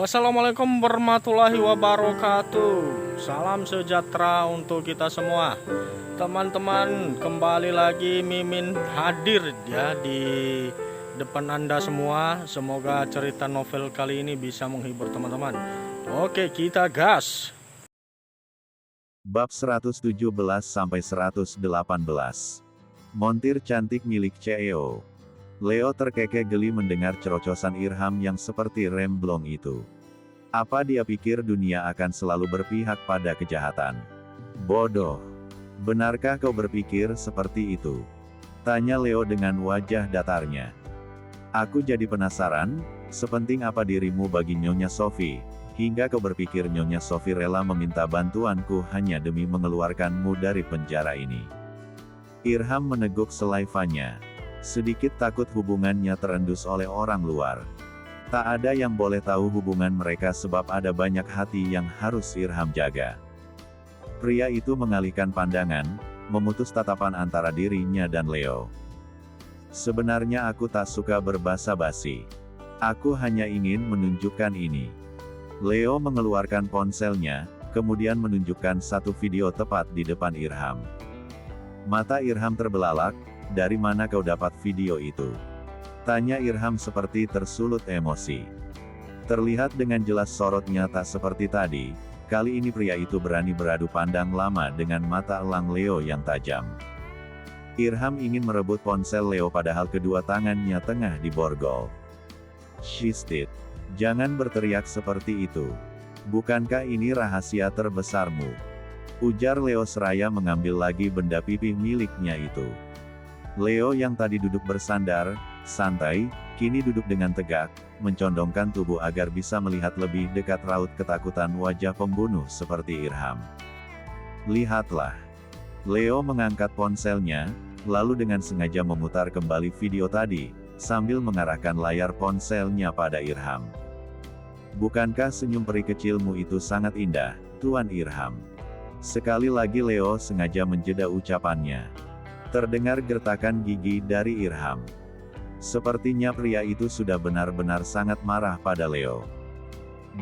Assalamualaikum warahmatullahi wabarakatuh. Salam sejahtera untuk kita semua. Teman-teman, kembali lagi Mimin hadir ya di depan Anda semua. Semoga cerita novel kali ini bisa menghibur teman-teman. Oke, kita gas. Bab 117-118. Montir cantik milik CEO. Leo terkekeh geli mendengar cerocosan Irham yang seperti remblong itu. Apa dia pikir dunia akan selalu berpihak pada kejahatan? Bodoh. Benarkah kau berpikir seperti itu? Tanya Leo dengan wajah datarnya. Aku jadi penasaran, sepenting apa dirimu bagi Nyonya Sophie, hingga kau berpikir Nyonya Sophie rela meminta bantuanku hanya demi mengeluarkanmu dari penjara ini. Irham meneguk selaivannya. Sedikit takut hubungannya terendus oleh orang luar. Tak ada yang boleh tahu hubungan mereka sebab ada banyak hati yang harus Irham jaga. Pria itu mengalihkan pandangan, memutus tatapan antara dirinya dan Leo. Sebenarnya aku tak suka berbasa-basi. Aku hanya ingin menunjukkan ini. Leo mengeluarkan ponselnya, kemudian menunjukkan satu video tepat di depan Irham. Mata Irham terbelalak. Dari mana kau dapat video itu? Tanya Irham seperti tersulut emosi. Terlihat dengan jelas sorotnya tak seperti tadi. Kali ini pria itu berani beradu pandang lama dengan mata elang Leo yang tajam. Irham ingin merebut ponsel Leo padahal kedua tangannya tengah diborgol. Shit, jangan berteriak seperti itu. Bukankah ini rahasia terbesarmu? Ujar Leo seraya mengambil lagi benda pipih miliknya itu. Leo yang tadi duduk bersandar, santai, kini duduk dengan tegak, mencondongkan tubuh agar bisa melihat lebih dekat raut ketakutan wajah pembunuh seperti Irham. Lihatlah. Leo mengangkat ponselnya, lalu dengan sengaja memutar kembali video tadi, sambil mengarahkan layar ponselnya pada Irham. Bukankah senyum peri kecilmu itu sangat indah, Tuan Irham? Sekali lagi Leo sengaja menjeda ucapannya. Terdengar gertakan gigi dari Irham. Sepertinya pria itu sudah benar-benar sangat marah pada Leo.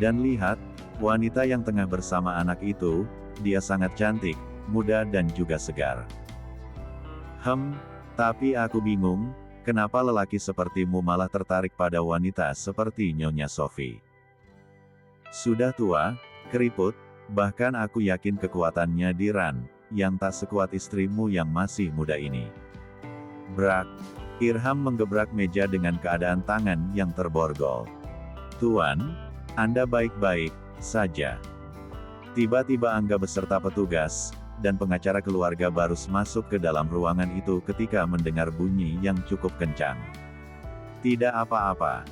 Dan lihat, wanita yang tengah bersama anak itu, dia sangat cantik, muda dan juga segar. Tapi aku bingung, kenapa lelaki sepertimu malah tertarik pada wanita seperti Nyonya Sophie? Sudah tua, keriput, bahkan aku yakin kekuatannya di Ran, yang tak sekuat istrimu yang masih muda ini. Brak. Irham menggebrak meja dengan keadaan tangan yang terborgol. Tuan, Anda baik-baik saja. Tiba-tiba Angga beserta petugas, dan pengacara keluarga Barus masuk ke dalam ruangan itu ketika mendengar bunyi yang cukup kencang. Tidak apa-apa.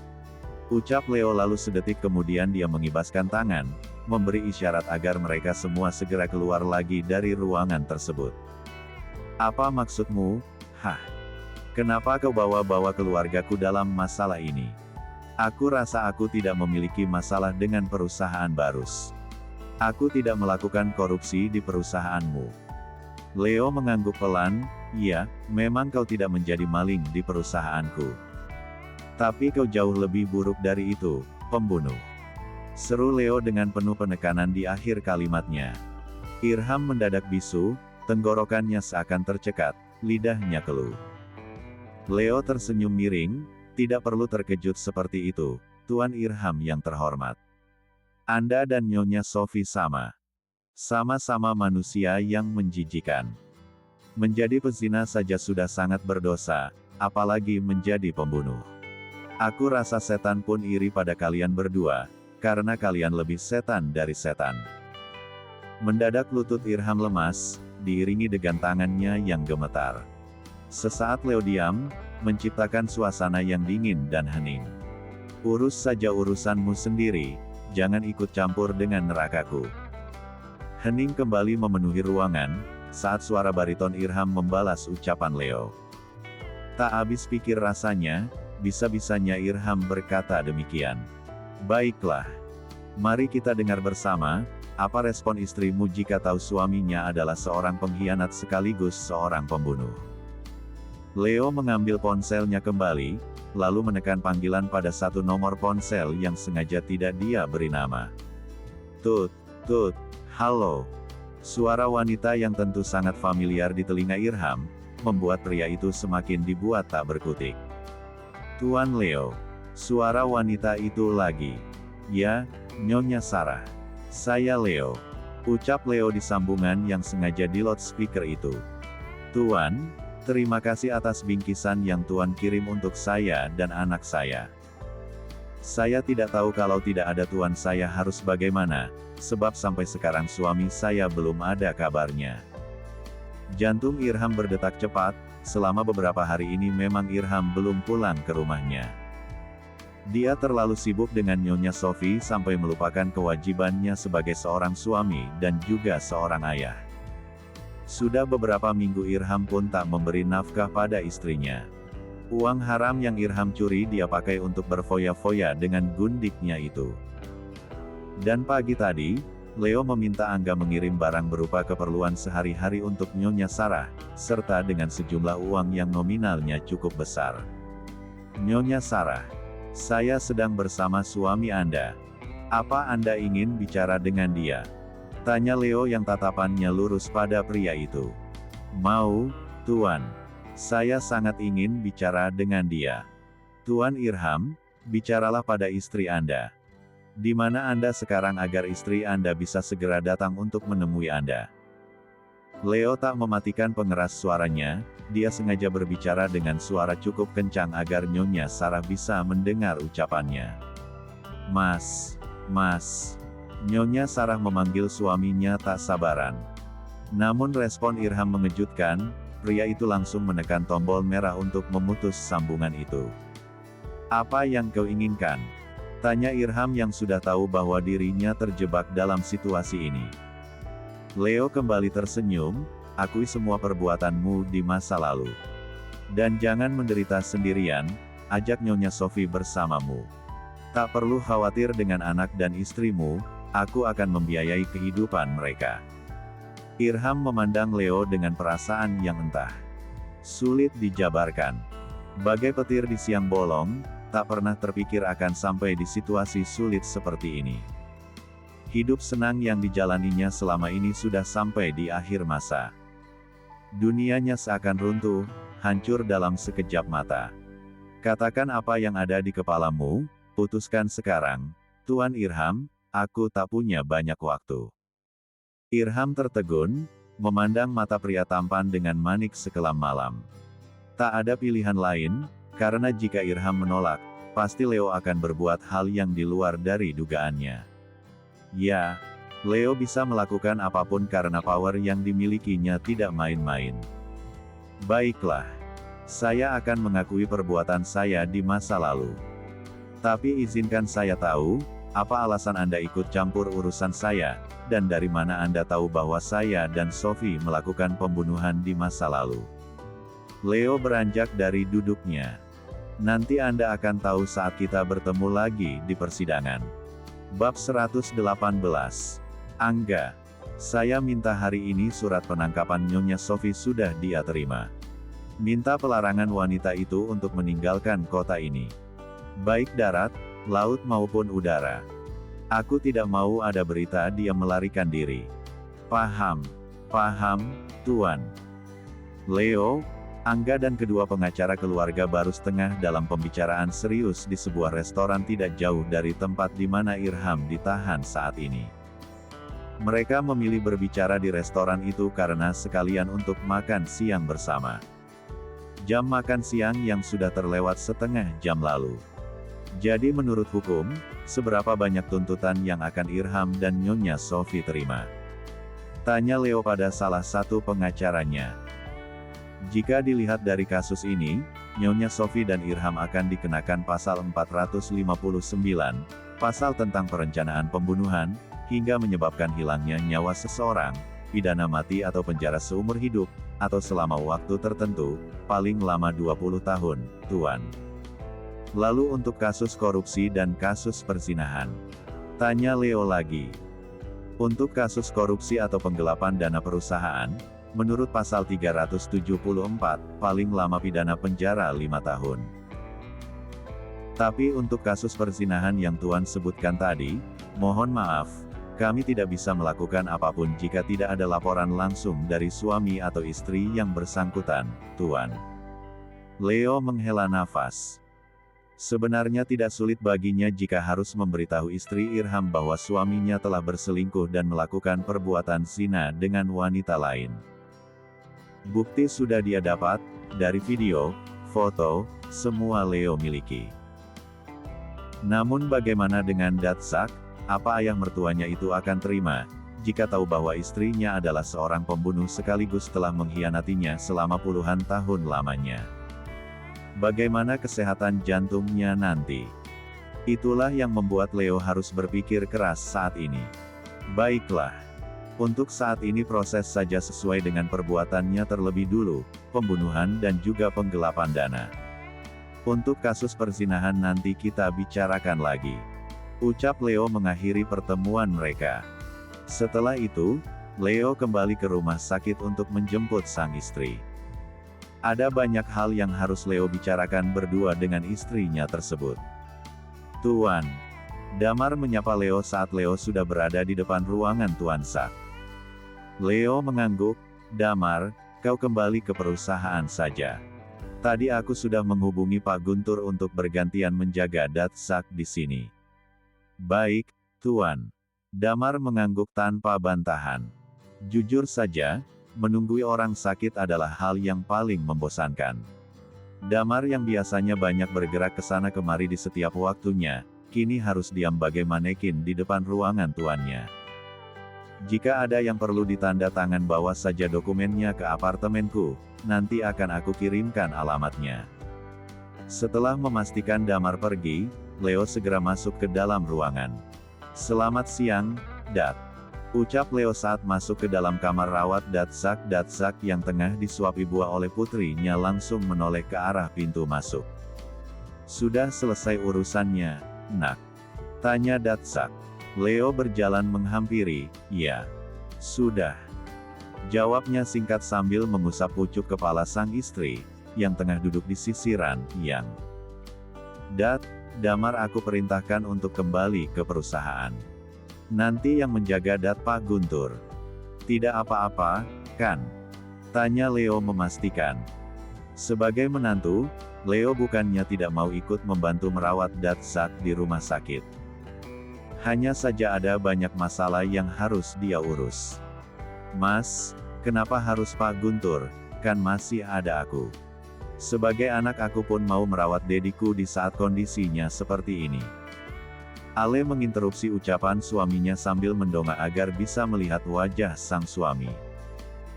Ucap Leo lalu sedetik kemudian dia mengibaskan tangan, memberi isyarat agar mereka semua segera keluar lagi dari ruangan tersebut. Apa maksudmu? Kenapa kau bawa-bawa keluargaku dalam masalah ini? Aku rasa aku tidak memiliki masalah dengan perusahaan Barus. Aku tidak melakukan korupsi di perusahaanmu. Leo mengangguk pelan, ya, memang kau tidak menjadi maling di perusahaanku. Tapi kau jauh lebih buruk dari itu, pembunuh. Seru Leo dengan penuh penekanan di akhir kalimatnya. Irham mendadak bisu, tenggorokannya seakan tercekat, lidahnya keluh. Leo tersenyum miring, tidak perlu terkejut seperti itu, Tuan Irham yang terhormat. Anda dan Nyonya Sophie sama-sama manusia yang menjijikan. Menjadi pezina saja sudah sangat berdosa, apalagi menjadi pembunuh. Aku rasa setan pun iri pada kalian berdua, karena kalian lebih setan dari setan. Mendadak lutut Irham lemas, diiringi degan tangannya yang gemetar. Sesaat Leo diam, menciptakan suasana yang dingin dan hening. Urus saja urusanmu sendiri, jangan ikut campur dengan nerakaku. Hening kembali memenuhi ruangan, saat suara bariton Irham membalas ucapan Leo. Tak habis pikir rasanya, bisa-bisanya Irham berkata demikian. Baiklah. Mari kita dengar bersama, apa respon istrimu jika tahu suaminya adalah seorang pengkhianat sekaligus seorang pembunuh. Leo mengambil ponselnya kembali, lalu menekan panggilan pada satu nomor ponsel yang sengaja tidak dia beri nama. Tut, tut, halo. Suara wanita yang tentu sangat familiar di telinga Irham, membuat pria itu semakin dibuat tak berkutik. Tuan Leo. Suara wanita itu lagi. Ya, Nyonya Sarah. Saya Leo. Ucap Leo di sambungan yang sengaja di loudspeaker itu. Tuan, terima kasih atas bingkisan yang Tuan kirim untuk saya dan anak saya. Saya tidak tahu kalau tidak ada Tuan saya harus bagaimana, sebab sampai sekarang suami saya belum ada kabarnya. Jantung Irham berdetak cepat, selama beberapa hari ini memang Irham belum pulang ke rumahnya. Dia terlalu sibuk dengan Nyonya Sophie sampai melupakan kewajibannya sebagai seorang suami dan juga seorang ayah. Sudah beberapa minggu Irham pun tak memberi nafkah pada istrinya. Uang haram yang Irham curi dia pakai untuk berfoya-foya dengan gundiknya itu. Dan pagi tadi, Leo meminta Angga mengirim barang berupa keperluan sehari-hari untuk Nyonya Sarah, serta dengan sejumlah uang yang nominalnya cukup besar. Nyonya Sarah, saya sedang bersama suami Anda. Apa Anda ingin bicara dengan dia? Tanya Leo yang tatapannya lurus pada pria itu. Mau, Tuan. Saya sangat ingin bicara dengan dia. Tuan Irham, bicaralah pada istri Anda. Di mana Anda sekarang agar istri Anda bisa segera datang untuk menemui Anda? Leo tak mematikan pengeras suaranya, dia sengaja berbicara dengan suara cukup kencang agar Nyonya Sarah bisa mendengar ucapannya. Mas. Nyonya Sarah memanggil suaminya tak sabaran. Namun respon Irham mengejutkan, pria itu langsung menekan tombol merah untuk memutus sambungan itu. Apa yang kau inginkan? Tanya Irham yang sudah tahu bahwa dirinya terjebak dalam situasi ini. Leo kembali tersenyum, akui semua perbuatanmu di masa lalu. Dan jangan menderita sendirian, ajak Nyonya Sophie bersamamu. Tak perlu khawatir dengan anak dan istrimu, aku akan membiayai kehidupan mereka. Irham memandang Leo dengan perasaan yang entah sulit dijabarkan. Bagai petir di siang bolong, tak pernah terpikir akan sampai di situasi sulit seperti ini. Hidup senang yang dijalaninya selama ini sudah sampai di akhir masa. Dunianya seakan runtuh, hancur dalam sekejap mata. Katakan apa yang ada di kepalamu, putuskan sekarang, Tuan Irham, aku tak punya banyak waktu. Irham tertegun, memandang mata pria tampan dengan manik sekelam malam. Tak ada pilihan lain, karena jika Irham menolak, pasti Leo akan berbuat hal yang di luar dari dugaannya. Ya, Leo bisa melakukan apapun karena power yang dimilikinya tidak main-main. Baiklah, saya akan mengakui perbuatan saya di masa lalu. Tapi izinkan saya tahu, apa alasan Anda ikut campur urusan saya, dan dari mana Anda tahu bahwa saya dan Sophie melakukan pembunuhan di masa lalu? Leo beranjak dari duduknya. Nanti Anda akan tahu saat kita bertemu lagi di persidangan. Bab 118. Angga. Saya minta hari ini surat penangkapan Nyonya Sophie sudah dia terima. Minta pelarangan wanita itu untuk meninggalkan kota ini. Baik darat, laut maupun udara. Aku tidak mau ada berita dia melarikan diri. Paham, Tuan. Leo, Angga dan kedua pengacara keluarga baru setengah dalam pembicaraan serius di sebuah restoran tidak jauh dari tempat di mana Irham ditahan saat ini. Mereka memilih berbicara di restoran itu karena sekalian untuk makan siang bersama. Jam makan siang yang sudah terlewat setengah jam lalu. Jadi menurut hukum, seberapa banyak tuntutan yang akan Irham dan Nyonya Sophie terima? Tanya Leo pada salah satu pengacaranya. Jika dilihat dari kasus ini, Nyonya Sophie dan Irham akan dikenakan pasal 459, pasal tentang perencanaan pembunuhan, hingga menyebabkan hilangnya nyawa seseorang, pidana mati atau penjara seumur hidup, atau selama waktu tertentu, paling lama 20 tahun, Tuan. Lalu untuk kasus korupsi dan kasus perzinahan? Tanya Leo lagi. Untuk kasus korupsi atau penggelapan dana perusahaan, Menurut pasal 374, paling lama pidana penjara 5 tahun. Tapi untuk kasus perzinahan yang Tuan sebutkan tadi, mohon maaf, kami tidak bisa melakukan apapun jika tidak ada laporan langsung dari suami atau istri yang bersangkutan, Tuan. Leo menghela nafas. Sebenarnya tidak sulit baginya jika harus memberitahu istri Irham bahwa suaminya telah berselingkuh dan melakukan perbuatan zina dengan wanita lain. Bukti sudah dia dapat, dari video, foto, semua Leo miliki. Namun bagaimana dengan Datsak? Apa ayah mertuanya itu akan terima, jika tahu bahwa istrinya adalah seorang pembunuh sekaligus telah mengkhianatinya selama puluhan tahun lamanya? Bagaimana kesehatan jantungnya nanti? Itulah yang membuat Leo harus berpikir keras saat ini. Baiklah. Untuk saat ini proses saja sesuai dengan perbuatannya terlebih dulu, pembunuhan dan juga penggelapan dana. Untuk kasus perzinahan nanti kita bicarakan lagi. Ucap Leo mengakhiri pertemuan mereka. Setelah itu, Leo kembali ke rumah sakit untuk menjemput sang istri. Ada banyak hal yang harus Leo bicarakan berdua dengan istrinya tersebut. Tuan. Damar menyapa Leo saat Leo sudah berada di depan ruangan Tuan Sak. Leo mengangguk, Damar, kau kembali ke perusahaan saja. Tadi aku sudah menghubungi Pak Guntur untuk bergantian menjaga Datsak di sini. Baik, Tuan. Damar mengangguk tanpa bantahan. Jujur saja, menunggui orang sakit adalah hal yang paling membosankan. Damar yang biasanya banyak bergerak ke sana kemari di setiap waktunya, kini harus diam bagai manekin di depan ruangan tuannya. Jika ada yang perlu ditanda tangan bawa saja dokumennya ke apartemenku, nanti akan aku kirimkan alamatnya. Setelah memastikan Damar pergi, Leo segera masuk ke dalam ruangan. Selamat siang, Dat. Ucap Leo saat masuk ke dalam kamar rawat Datsak. Datsak yang tengah disuapi buah oleh putrinya langsung menoleh ke arah pintu masuk. Sudah selesai urusannya, Nak? Tanya Datsak. Leo berjalan menghampiri, ya. Sudah. Jawabnya singkat sambil mengusap pucuk kepala sang istri, yang tengah duduk di sisiran, yang. Dat, Damar aku perintahkan untuk kembali ke perusahaan. Nanti yang menjaga Dat Pak Guntur. Tidak apa-apa, kan? Tanya Leo memastikan. Sebagai menantu, Leo bukannya tidak mau ikut membantu merawat Datsak di rumah sakit. Hanya saja ada banyak masalah yang harus dia urus. Mas, kenapa harus Pak Guntur? Kan masih ada aku. Sebagai anak aku pun mau merawat dediku di saat kondisinya seperti ini. Ale menginterupsi ucapan suaminya sambil mendongak agar bisa melihat wajah sang suami.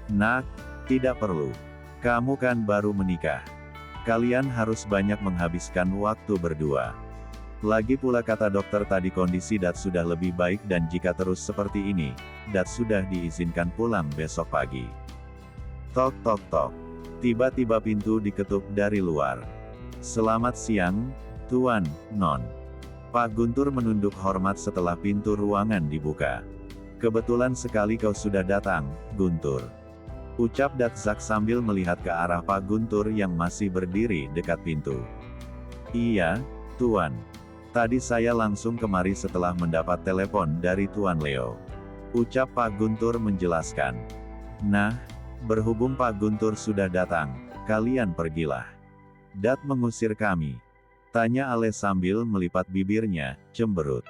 Nak, tidak perlu. Kamu kan baru menikah. Kalian harus banyak menghabiskan waktu berdua. Lagi pula kata dokter tadi kondisi Dat sudah lebih baik dan jika terus seperti ini, Dat sudah diizinkan pulang besok pagi. Tok tok tok. Tiba-tiba pintu diketuk dari luar. Selamat siang, Tuan, Non. Pak Guntur menunduk hormat setelah pintu ruangan dibuka. Kebetulan sekali kau sudah datang, Guntur. Ucap Datsak sambil melihat ke arah Pak Guntur yang masih berdiri dekat pintu. Iya, Tuan. Tadi saya langsung kemari setelah mendapat telepon dari Tuan Leo. Ucap Pak Guntur menjelaskan. Nah, berhubung Pak Guntur sudah datang, kalian pergilah. Dat mengusir kami. Tanya Ale sambil melipat bibirnya, cemberut.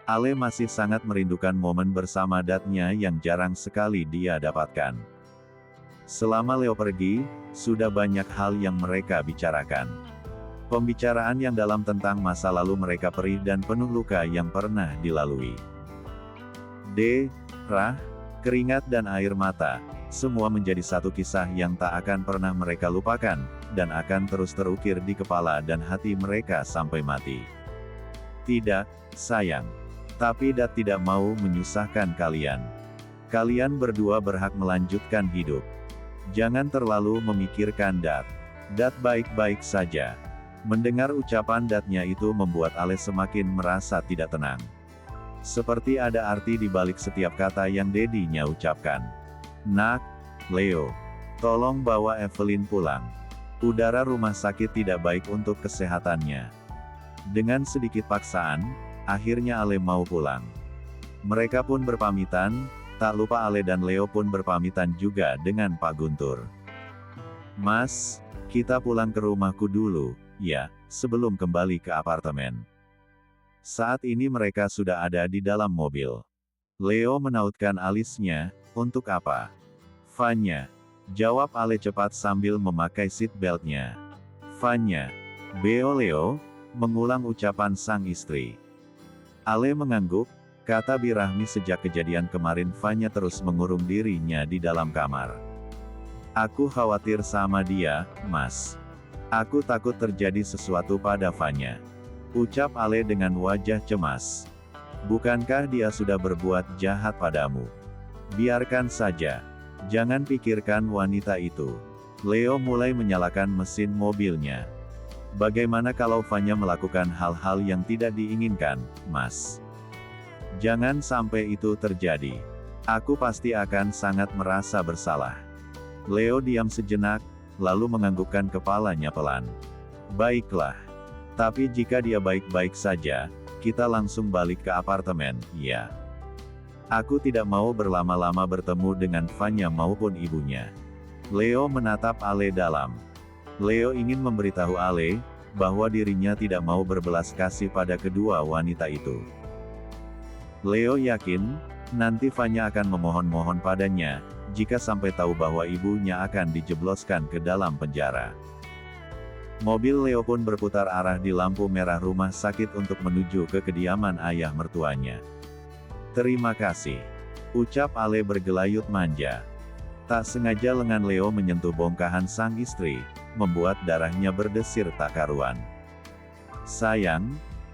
Ale masih sangat merindukan momen bersama Datnya yang jarang sekali dia dapatkan. Selama Leo pergi, sudah banyak hal yang mereka bicarakan. Pembicaraan yang dalam tentang masa lalu mereka perih dan penuh luka yang pernah dilalui. Rah, keringat dan air mata, semua menjadi satu kisah yang tak akan pernah mereka lupakan, dan akan terus terukir di kepala dan hati mereka sampai mati. Tidak, sayang. Tapi Dat tidak mau menyusahkan kalian. Kalian berdua berhak melanjutkan hidup. Jangan terlalu memikirkan Dat. Dat baik-baik saja. Mendengar ucapan Datnya itu membuat Ale semakin merasa tidak tenang. Seperti ada arti di balik setiap kata yang dedinya ucapkan. Nak, Leo, tolong bawa Evelyn pulang. Udara rumah sakit tidak baik untuk kesehatannya. Dengan sedikit paksaan, akhirnya Ale mau pulang. Mereka pun berpamitan, tak lupa Ale dan Leo pun berpamitan juga dengan Pak Guntur. Mas, kita pulang ke rumahku dulu, ya, sebelum kembali ke apartemen. Saat ini mereka sudah ada di dalam mobil. Leo menautkan alisnya, untuk apa? Vanya, jawab Ale cepat sambil memakai seat belt-nya. Vanya, Beo Leo, mengulang ucapan sang istri. Ale mengangguk, kata Birahmi sejak kejadian kemarin Vanya terus mengurung dirinya di dalam kamar. Aku khawatir sama dia, Mas. Aku takut terjadi sesuatu pada Vanya. Ucap Ale dengan wajah cemas. Bukankah dia sudah berbuat jahat padamu? Biarkan saja. Jangan pikirkan wanita itu. Leo mulai menyalakan mesin mobilnya. Bagaimana kalau Vanya melakukan hal-hal yang tidak diinginkan, Mas? Jangan sampai itu terjadi. Aku pasti akan sangat merasa bersalah. Leo diam sejenak, lalu menganggukkan kepalanya pelan. Baiklah. Tapi jika dia baik-baik saja, kita langsung balik ke apartemen, ya. Aku tidak mau berlama-lama bertemu dengan Vanya maupun ibunya. Leo menatap Ale dalam. Leo ingin memberitahu Ale, bahwa dirinya tidak mau berbelas kasih pada kedua wanita itu. Leo yakin, nanti Vanya akan memohon-mohon padanya, jika sampai tahu bahwa ibunya akan dijebloskan ke dalam penjara. Mobil Leo pun berputar arah di lampu merah rumah sakit untuk menuju ke kediaman ayah mertuanya. Terima kasih. Ucap Ale bergelayut manja. Tak sengaja lengan Leo menyentuh bongkahan sang istri, membuat darahnya berdesir tak karuan. Sayang,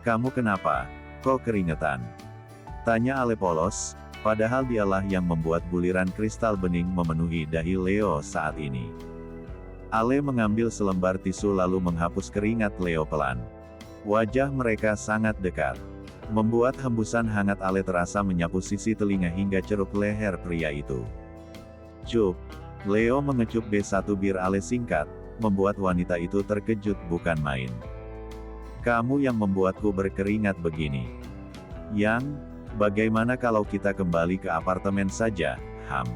kamu kenapa? Kok keringetan? Tanya Ale polos, padahal dialah yang membuat buliran kristal bening memenuhi dahi Leo saat ini. Ale mengambil selembar tisu lalu menghapus keringat Leo pelan. Wajah mereka sangat dekat. Membuat hembusan hangat Ale terasa menyapu sisi telinga hingga ceruk leher pria itu. Cup, Leo mengecup B1 bir Ale singkat, membuat wanita itu terkejut bukan main. Kamu yang membuatku berkeringat begini. Yang, bagaimana kalau kita kembali ke apartemen saja, Ham?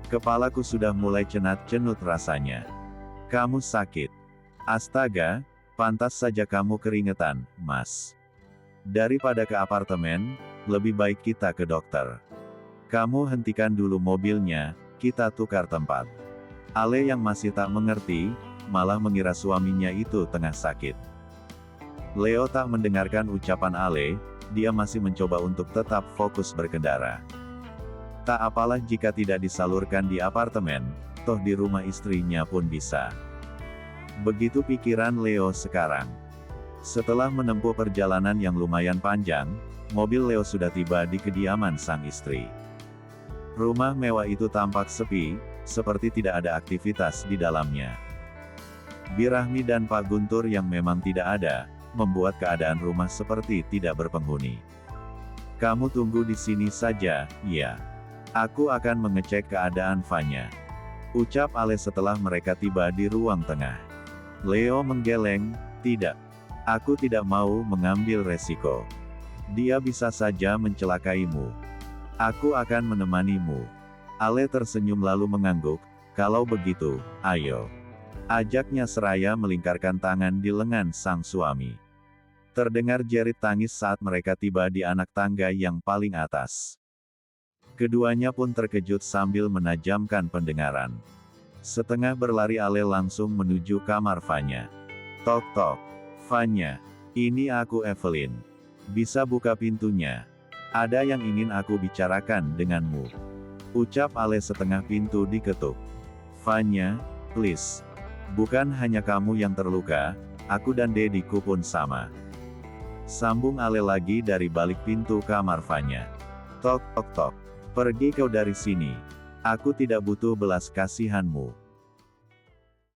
Kepalaku sudah mulai cenat-cenut rasanya. Kamu sakit. Astaga, pantas saja kamu keringetan, Mas. Daripada ke apartemen, lebih baik kita ke dokter. Kamu hentikan dulu mobilnya, kita tukar tempat. Ale yang masih tak mengerti, malah mengira suaminya itu tengah sakit. Leo tak mendengarkan ucapan Ale, dia masih mencoba untuk tetap fokus berkendara. Tak apalah jika tidak disalurkan di apartemen, toh di rumah istrinya pun bisa. Begitu pikiran Leo sekarang. Setelah menempuh perjalanan yang lumayan panjang, mobil Leo sudah tiba di kediaman sang istri. Rumah mewah itu tampak sepi, seperti tidak ada aktivitas di dalamnya. Birahmi dan Pak Guntur yang memang tidak ada, membuat keadaan rumah seperti tidak berpenghuni. Kamu tunggu di sini saja, ya. Aku akan mengecek keadaan Vanya. Ucap Ale setelah mereka tiba di ruang tengah. Leo menggeleng, tidak. Aku tidak mau mengambil resiko. Dia bisa saja mencelakaimu. Aku akan menemanimu. Ale tersenyum lalu mengangguk, kalau begitu, ayo. Ajaknya seraya melingkarkan tangan di lengan sang suami. Terdengar jerit tangis saat mereka tiba di anak tangga yang paling atas. Keduanya pun terkejut sambil menajamkan pendengaran. Setengah berlari Ale langsung menuju kamar Vanya. Tok tok. Vanya, ini aku Evelyn. Bisa buka pintunya. Ada yang ingin aku bicarakan denganmu. Ucap Ale setengah pintu diketuk. Vanya, please. Bukan hanya kamu yang terluka, aku dan dediku pun sama. Sambung Ale lagi dari balik pintu kamar Vanya. Tok tok tok. Pergi kau dari sini. Aku tidak butuh belas kasihanmu.